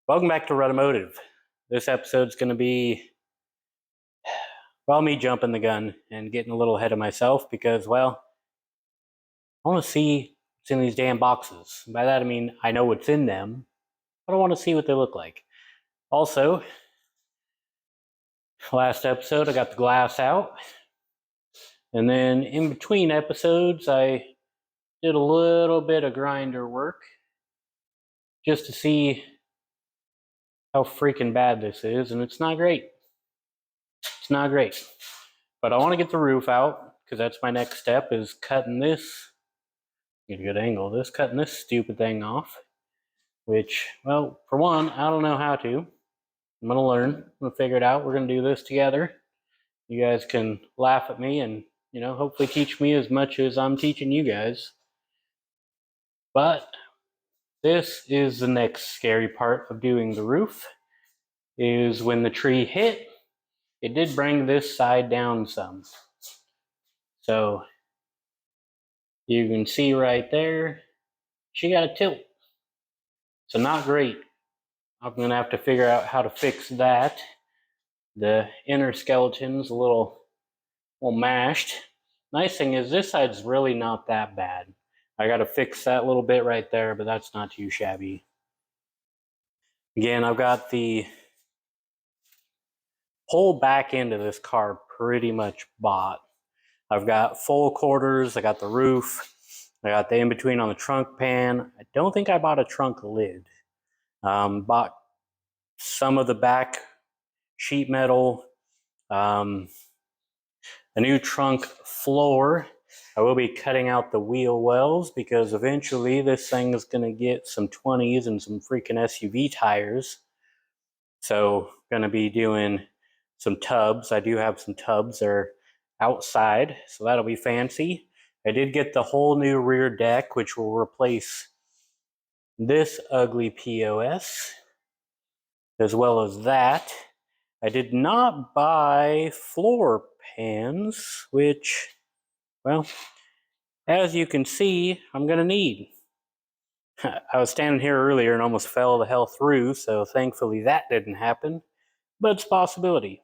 Welcome back to Automotive. This episode's going to be, well, me jumping the gun and getting a little ahead of myself because, well, I want to see what's in these damn boxes. By that I mean I know what's in them, but I want to see what they look like. Also, last episode I got the glass out, and then in between episodes I did a little bit of grinder work just to see how freaking bad this is, and it's not great. It's not great. But I want to get the roof out because that's my next step, is cutting this. Get a good angle of this, cutting this stupid thing off. Which, well, for one, I don't know how to. I'm going to learn. I'm going to figure it out. We're going to do this together. You guys can laugh at me and, hopefully teach me as much as I'm teaching you guys. But this is the next scary part of doing the roof, is when the tree hit, it did bring this side down some. So you can see right there, she got a tilt. So not great. I'm going to have to figure out how to fix that. The inner skeleton's a little mashed. Nice thing is this side's really not that bad. I got to fix that little bit right there, but that's not too shabby. Again, I've got the whole back end of this car pretty much bought. I've got full quarters, I got the roof, I got the in-between on the trunk pan. I don't think I bought a trunk lid. Bought some of the back sheet metal, a new trunk floor. I will be cutting out the wheel wells because eventually this thing is going to get some 20s and some freaking SUV tires. So going to be doing some tubs. I do have some tubs that are outside, so that'll be fancy. I did get the whole new rear deck, which will replace this ugly POS, as well as that. I did not buy floor pans, which, well, as you can see, I'm going to need. I was standing here earlier and almost fell the hell through, so thankfully that didn't happen, but it's a possibility.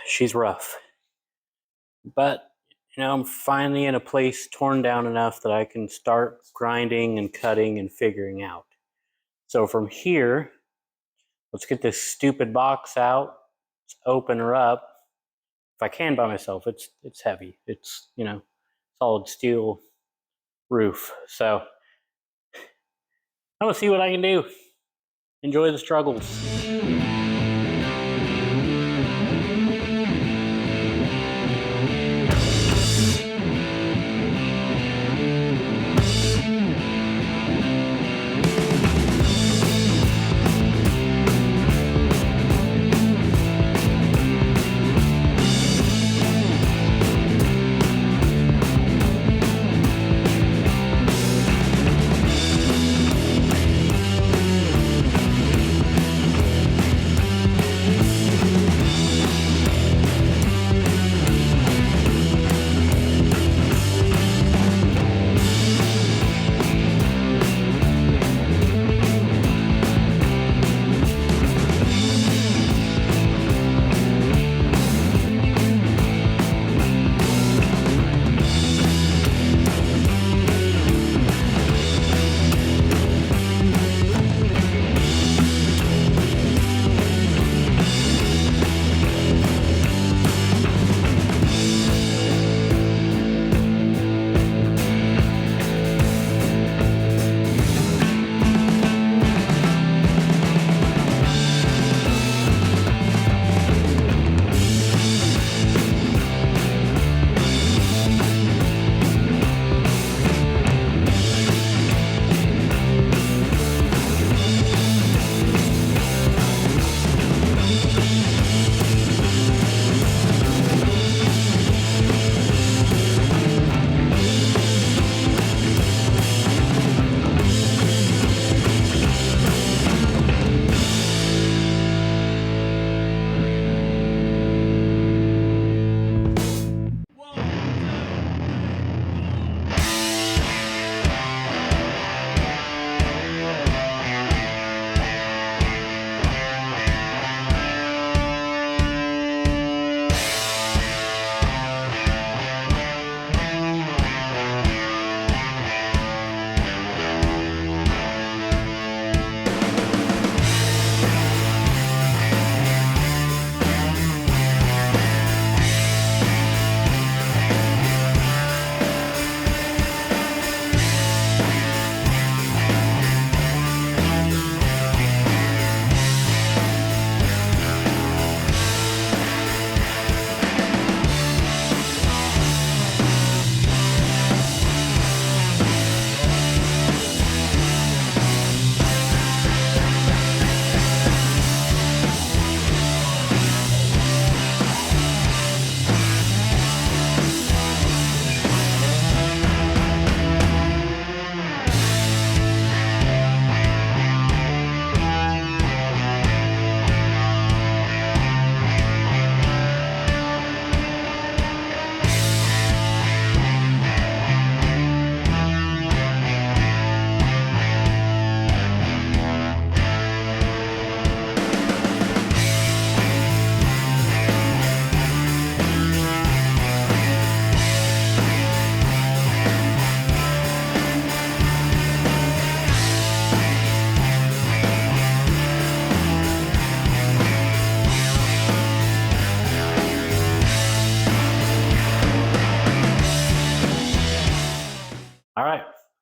She's rough. But, I'm finally in a place torn down enough that I can start grinding and cutting and figuring out. So from here, let's get this stupid box out. Let's open her up. If I can by myself, it's heavy. It's, solid steel roof. So I'm gonna see what I can do. Enjoy the struggles.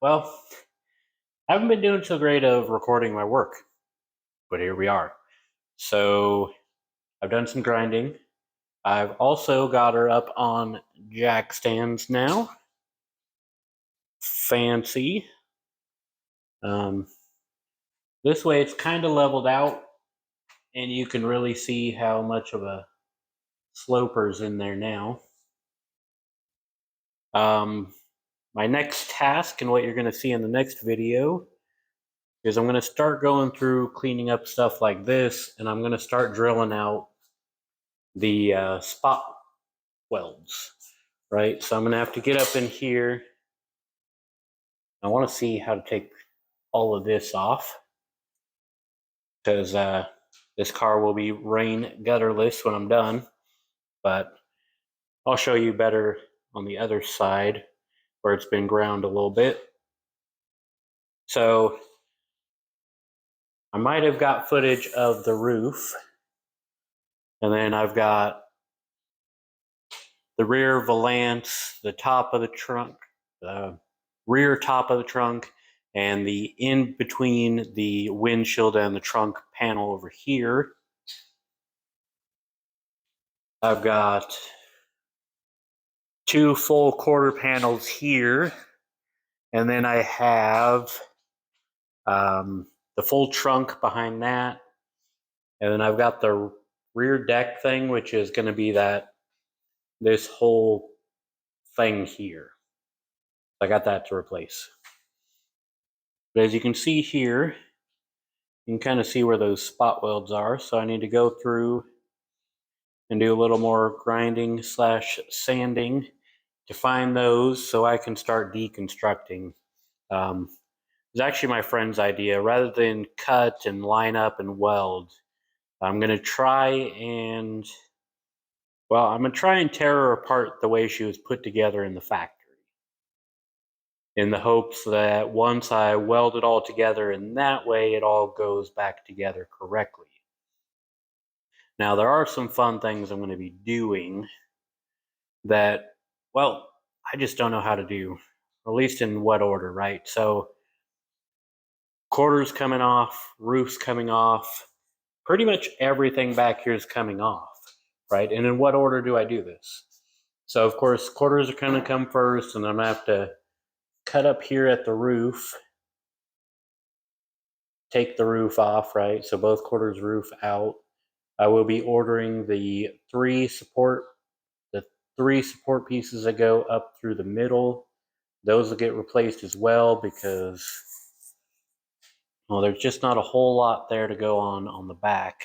well, I haven't been doing so great of recording my work, but here we are. So I've done some grinding. I've also got her up on jack stands now. Fancy. This way it's kind of leveled out, and you can really see how much of a sloper's in there now. My next task, and what you're going to see in the next video, is I'm going to start going through cleaning up stuff like this, and I'm going to start drilling out the spot welds, right? So I'm going to have to get up in here. I want to see how to take all of this off, because this car will be rain gutterless when I'm done, but I'll show you better on the other side where it's been ground a little bit. So I might have got footage of the roof, and then I've got the rear valance, the top of the trunk, the rear top of the trunk, and the in between the windshield and the trunk panel over here. I've got 2 full quarter panels here, and then I have the full trunk behind that, and then I've got the rear deck thing, which is going to be this whole thing here. I got that to replace. But as you can see here, you can kind of see where those spot welds are. So I need to go through and do a little more grinding / sanding to find those so I can start deconstructing. It's actually my friend's idea. Rather than cut and line up and weld, I'm going to try and tear her apart the way she was put together in the factory, in the hopes that once I weld it all together in that way, it all goes back together correctly. Now, there are some fun things I'm going to be doing that, well, I just don't know how to do, or at least in what order, right? So, quarters coming off, roofs coming off, pretty much everything back here is coming off, right? And in what order do I do this? So, of course, quarters are going to come first, and I'm going to have to cut up here at the roof, take the roof off, right? So both quarters roof out. I will be ordering the 3 support pieces that go up through the middle. Those will get replaced as well, because, well, there's just not a whole lot there to go on the back.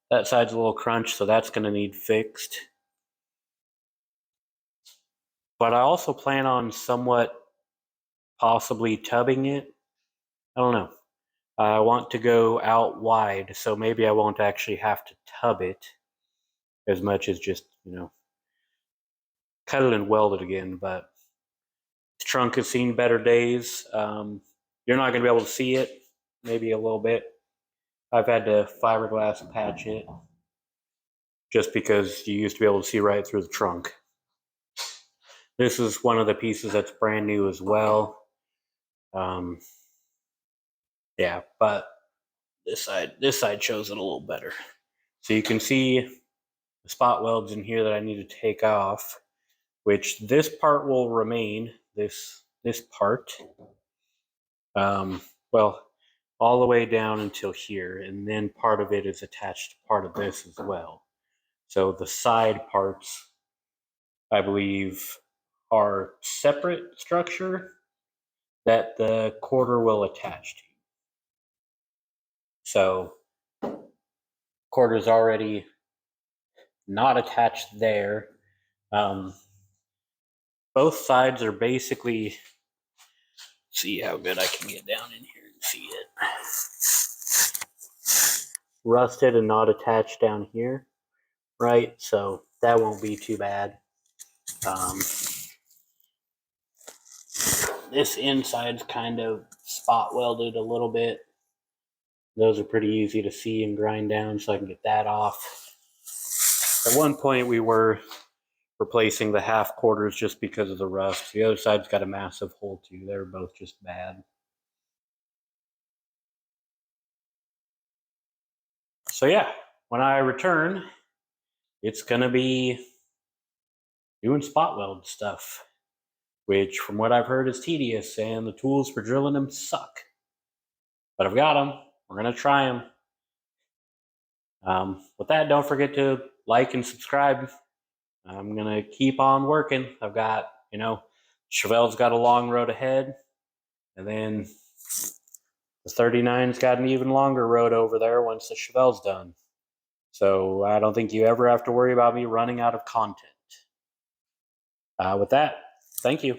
That side's a little crunched, so that's going to need fixed. But I also plan on somewhat possibly tubbing it. I don't know. I want to go out wide, so maybe I won't actually have to tub it as much as just, cut it and weld it again. But the trunk has seen better days. You're not going to be able to see it, maybe a little bit. I've had to fiberglass patch it just because you used to be able to see right through the trunk. This is one of the pieces that's brand new as well. Yeah, but this side shows it a little better. So you can see the spot welds in here that I need to take off, which this part will remain, this part, well, all the way down until here, and then part of it is attached to part of this as well. So the side parts, I believe, are separate structure that the quarter will attach to. So quarter's already not attached there. Both sides are basically, see how good I can get down in here and see it. Rusted and not attached down here, right? So that won't be too bad. This inside's kind of spot welded a little bit. Those are pretty easy to see and grind down, so I can get that off. At one point we were replacing the half quarters just because of the rust. The other side's got a massive hole too. They're both just bad. So yeah, when I return, it's gonna be doing spot weld stuff, which from what I've heard is tedious, and the tools for drilling them suck. But I've got them. We're gonna try them. With that, don't forget to like and subscribe. I'm gonna keep on working. I've got, Chevelle's got a long road ahead, and then the 39's got an even longer road over there once the Chevelle's done. So I don't think you ever have to worry about me running out of content. With that, thank you.